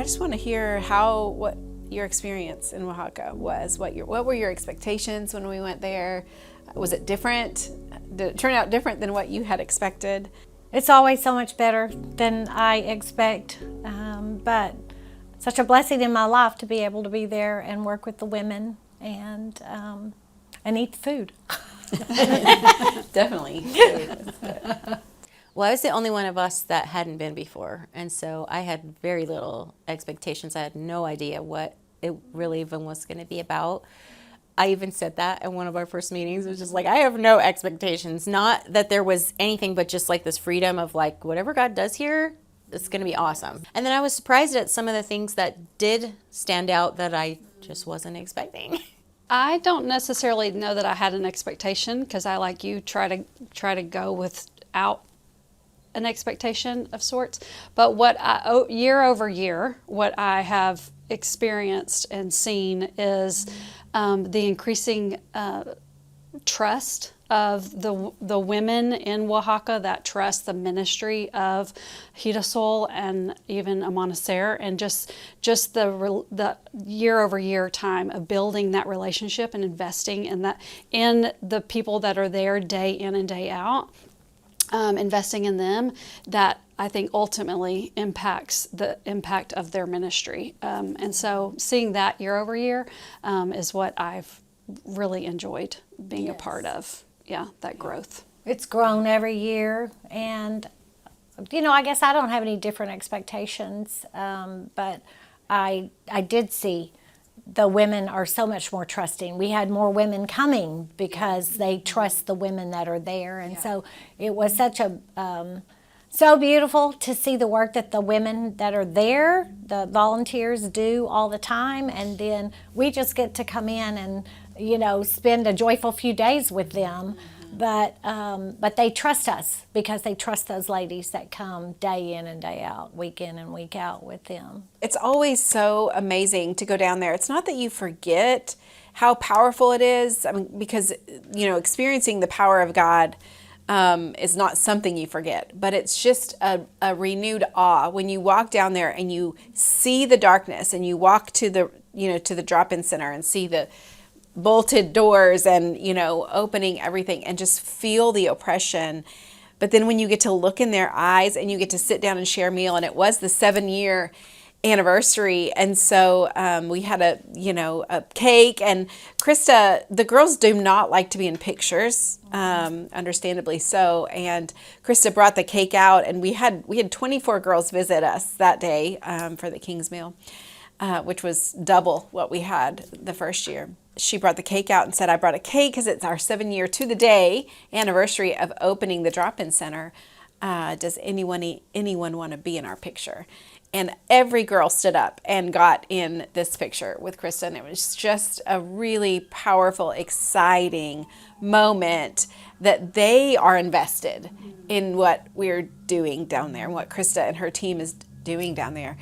just want to hear what your experience in Oaxaca was. What were your expectations when we went there? Was it different? Did it turn out different than what you had expected? It's always so much better than I expect, but such a blessing in my life to be able to be there and work with the women and eat the food. Definitely. Well, I was the only one of us that hadn't been before, and so I had very little expectations. I had no idea what it really even was going to be about. I even said that in one of our first meetings. It was just like, I have no expectations. Not that there was anything, but just like this freedom of like, whatever God does here, it's going to be awesome. And then I was surprised at some of the things that did stand out that I just wasn't expecting. I don't necessarily know that I had an expectation, because I, like you, try to go without an expectation of sorts. But year over year, what I have experienced and seen is the increasing trust of the women in Oaxaca, that trust the ministry of Girasol and even Amanecer, and just the year over year time of building that relationship and investing in the people that are there day in and day out. Investing in them, that I think ultimately impacts the impact of their ministry. And so seeing that year over year is what I've really enjoyed being a part of. Yeah, that growth. It's grown every year, and I guess I don't have any different expectations, but I did see the women are so much more trusting. We had more women coming because they trust the women that are there. And so it was such so beautiful to see the work that the women that are there, the volunteers, do all the time. And then we just get to come in and, spend a joyful few days with them. But they trust us because they trust those ladies that come day in and day out, week in and week out with them. It's always so amazing to go down there. It's not that you forget how powerful it is. I mean, because, experiencing the power of God is not something you forget, but it's just a renewed awe when you walk down there and you see the darkness and you walk to the drop-in center and see the bolted doors and, opening everything and just feel the oppression. But then when you get to look in their eyes and you get to sit down and share a meal, and it was the 7-year anniversary. And so we had a cake, and Krista, the girls do not like to be in pictures, understandably so. And Krista brought the cake out, and we had 24 girls visit us that day for the King's meal, which was double what we had the first year. She brought the cake out and said, I brought a cake because it's our 7-year to the day anniversary of opening the drop-in center. Does anyone want to be in our picture? And every girl stood up and got in this picture with Krista. And it was just a really powerful, exciting moment that they are invested in what we're doing down there and what Krista and her team is doing down there.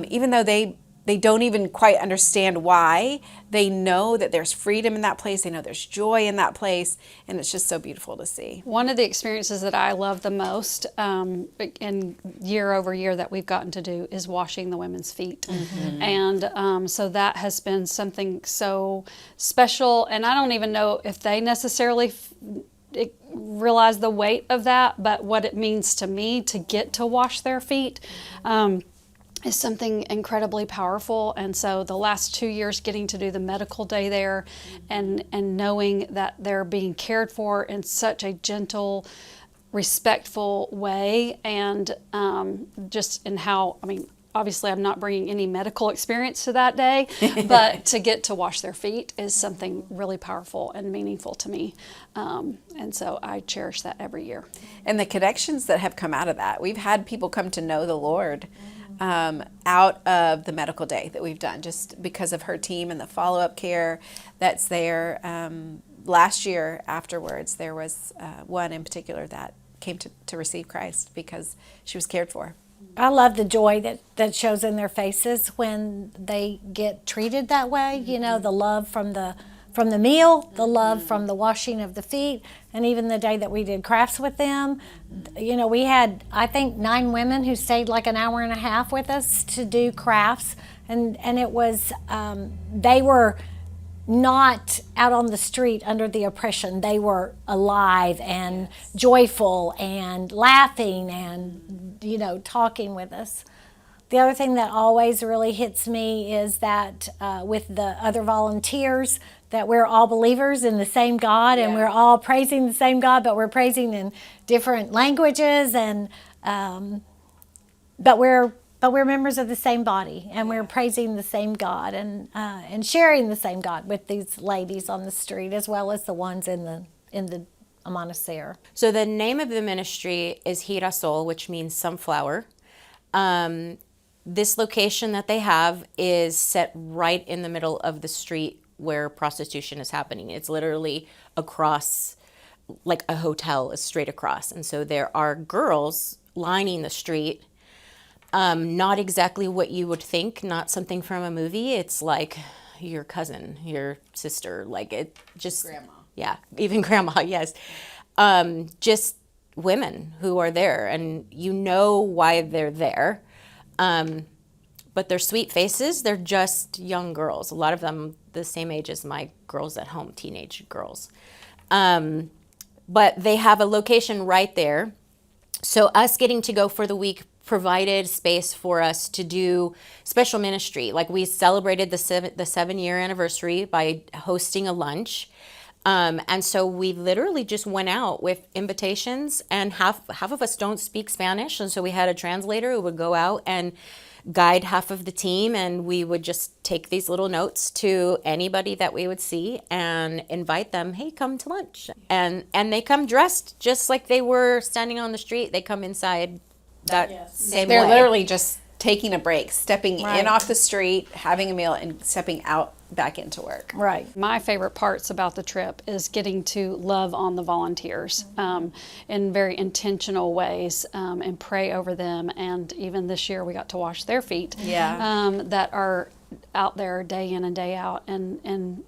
Even though they don't even quite understand why. They know that there's freedom in that place. They know there's joy in that place. And it's just so beautiful to see. One of the experiences that I love the most in year over year that we've gotten to do is washing the women's feet. Mm-hmm. And so that has been something so special. And I don't even know if they necessarily realize the weight of that, but what it means to me to get to wash their feet. Is something incredibly powerful. And so the last 2 years getting to do the medical day there and knowing that they're being cared for in such a gentle, respectful way, and just in how, obviously I'm not bringing any medical experience to that day, but to get to wash their feet is something really powerful and meaningful to me. And so I cherish that every year. And the connections that have come out of that. We've had people come to know the Lord out of the medical day that we've done, just because of her team and the follow-up care that's there. Last year afterwards, there was one in particular that came to receive Christ because she was cared for. I love the joy that shows in their faces when they get treated that way, the love from the from the meal, the love from the washing of the feet, and even the day that we did crafts with them. You know, we had, I think, 9 women who stayed like an hour and a half with us to do crafts, and it was, they were not out on the street under the oppression. They were alive and joyful and laughing and, you know, talking with us. The other thing that always really hits me is that with the other volunteers, that we're all believers in the same God, and we're all praising the same God, but we're praising in different languages, and but we're members of the same body, and we're praising the same God, and sharing the same God with these ladies on the street, as well as the ones in the Amanecer. So the name of the ministry is Girasol, which means sunflower. This location that they have is set right in the middle of the street where prostitution is happening. It's literally across, like a hotel is straight across. And so there are girls lining the street. Not exactly what you would think, not something from a movie. It's like your cousin, your sister, like it just... Grandma. Yeah, even grandma, yes. Just women who are there, and you know why they're there. But they're sweet faces. They're just young girls. A lot of them the same age as my girls at home, teenage girls. But they have a location right there. So us getting to go for the week provided space for us to do special ministry. Like we celebrated the 7-year anniversary by hosting a lunch. And so we literally just went out with invitations, and half of us don't speak Spanish. And so we had a translator who would go out and guide half of the team, and we would just take these little notes to anybody that we would see and invite them, hey, come to lunch. And they come dressed just like they were standing on the street. They come inside that same They're way. literally just taking a break, stepping Right. in off the street, having a meal, and stepping out back into work. Right. My favorite parts about the trip is getting to love on the volunteers in very intentional ways and pray over them. And even this year, we got to wash their feet. That are out there day in and day out, and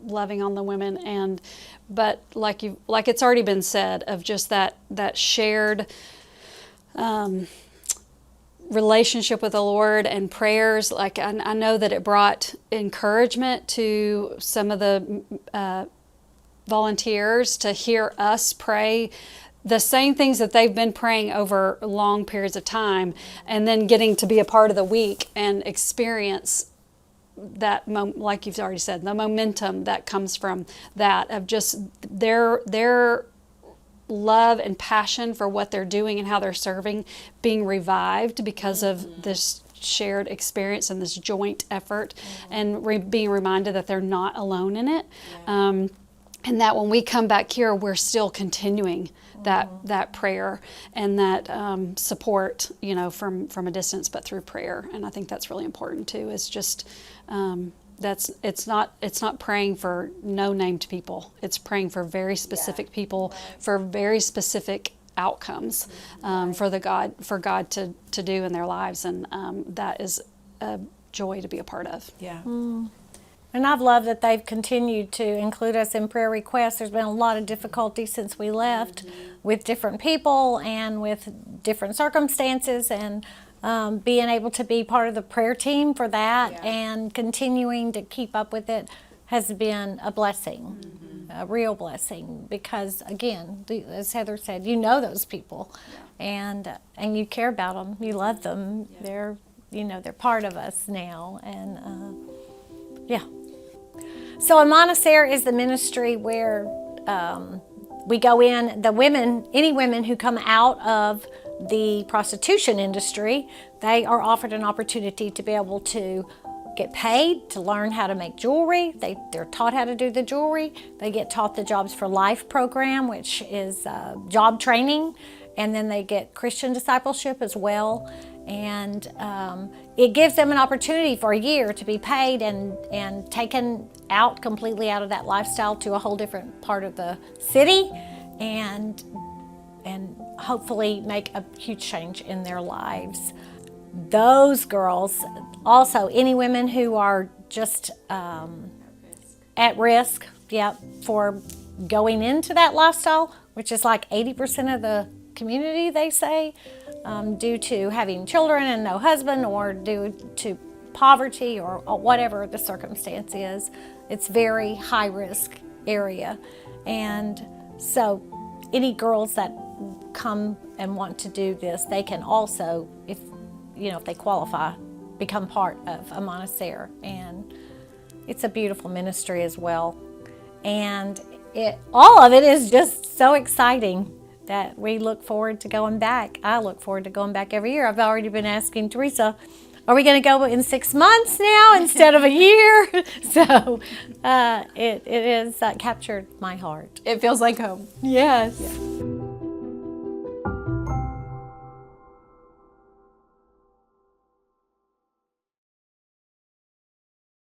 loving on the women. But like it's already been said, of just that shared relationship with the Lord and prayers. Like I know that it brought encouragement to some of the volunteers to hear us pray the same things that they've been praying over long periods of time, and then getting to be a part of the week and experience that, like you've already said, the momentum that comes from that, of just their love and passion for what they're doing and how they're serving being revived because of this shared experience and this joint effort, and being reminded that they're not alone in it, and that when we come back here, we're still continuing that prayer and that support, you know, from a distance, but through prayer. And I think that's really important too. Is just it's not praying for no-named people. It's praying for very specific people for very specific outcomes for God to do in their lives, and that is a joy to be a part of. Yeah. And I've loved that they've continued to include us in prayer requests. There's been a lot of difficulty since we left with different people and with different circumstances, and being able to be part of the prayer team for that and continuing to keep up with it has been a blessing, a real blessing, because again, as Heather said, you know those people, and you care about them, you love them. They're part of us now, and So Amanecer is the ministry where we go in. The women, any women who come out of the prostitution industry, they are offered an opportunity to be able to get paid, to learn how to make jewelry. They're taught how to do the jewelry. They get taught the Jobs for Life program, which is job training, and then they get Christian discipleship as well. And it gives them an opportunity for a year to be paid and taken out completely out of that lifestyle to a whole different part of the city, and hopefully make a huge change in their lives. Those girls, also any women who are just at at risk, for going into that lifestyle, which is like 80% of the community, they say, due to having children and no husband, or due to poverty, or whatever the circumstance is. It's very high risk area. And so any girls that come and want to do this, they can also, if they qualify, become part of a monastery. And it's a beautiful ministry as well. And all of it is just so exciting that we look forward to going back. I look forward to going back every year. I've already been asking Teresa, are we going to go in 6 months now instead of a year? So it has captured my heart. It feels like home. Yes.